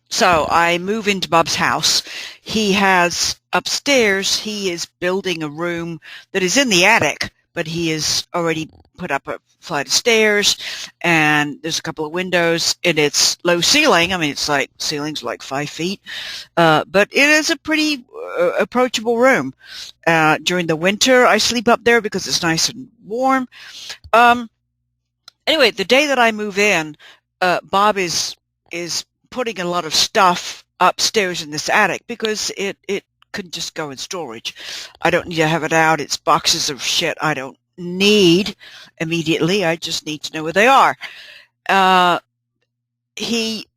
So I move into Bob's house. He has upstairs, he is building a room that is in the attic, but he has already put up a flight of stairs, and there's a couple of windows, and it's low ceiling. I mean, it's like ceilings like 5 feet, but it is a pretty approachable room. During the winter, I sleep up there because it's nice and warm. Um, anyway, the day that I move in, Bob is putting a lot of stuff upstairs in this attic because it can just go in storage. I don't need to have it out. It's boxes of shit I don't need immediately. I just need to know where they are. He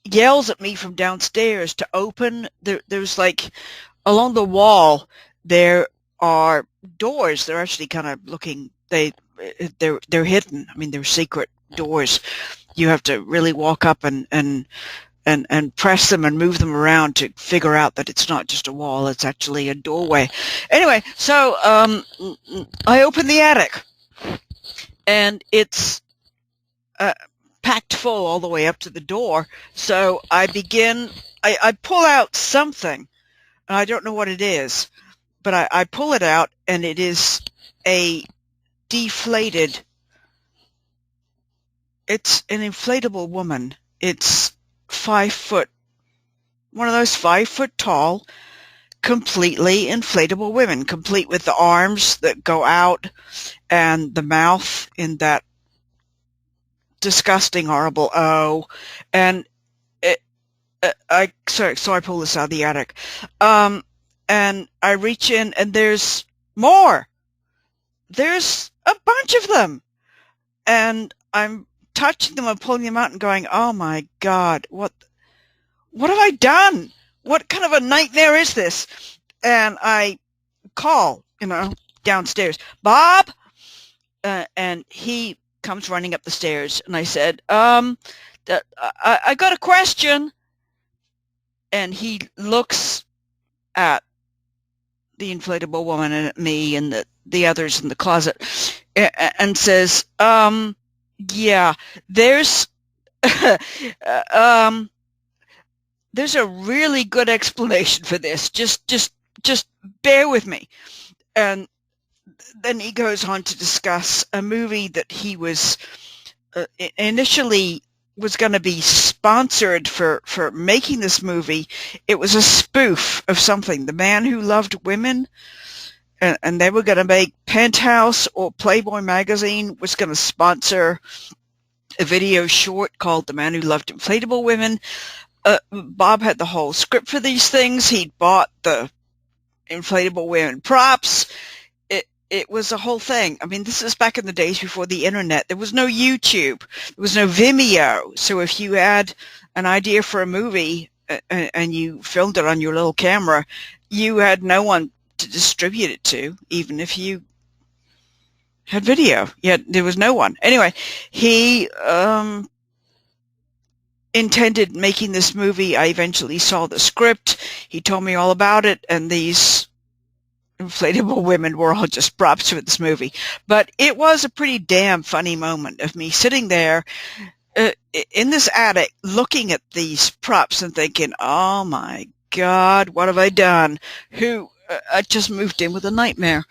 yells at me from downstairs to open. There's like along the wall there are doors. They're actually kind of looking. They're hidden. I mean, they're secret doors. You have to really walk up and press them and move them around to figure out that it's not just a wall, it's actually a doorway. Anyway, so I open the attic, and it's packed full all the way up to the door. So I pull out something, and I don't know what it is, but I pull it out, and it is a deflated. It's an inflatable woman. It's 5 foot, one of those 5 foot tall, completely inflatable women, complete with the arms that go out and the mouth in that disgusting, horrible O. And so I pull this out of the attic, and I reach in, and there's more. There's a bunch of them, and I'm touching them and pulling them out and going, oh my God, what have I done? What kind of a nightmare is this? And I call, downstairs, Bob, and he comes running up the stairs, and I said, I got a question. And he looks at the inflatable woman and at me and the others in the closet, and says, yeah, there's there's a really good explanation for this. Just bear with me. And then he goes on to discuss a movie that he was initially was going to be sponsored for making this movie. It was a spoof of something, The Man Who Loved Women. And they were going to make Penthouse or Playboy magazine was going to sponsor a video short called The Man Who Loved Inflatable Women. Bob had the whole script for these things. He'd bought the inflatable women props. It was a whole thing. I mean, this is back in the days before the internet. There was no YouTube. There was no Vimeo. So if you had an idea for a movie and you filmed it on your little camera, you had no one to distribute it to, even if you had video. Yet there was no one. Anyway, he intended making this movie. I eventually saw the script. He told me all about it, and these inflatable women were all just props for this movie. But it was a pretty damn funny moment of me sitting there in this attic looking at these props and thinking, oh my God, what have I done? I just moved in with a nightmare.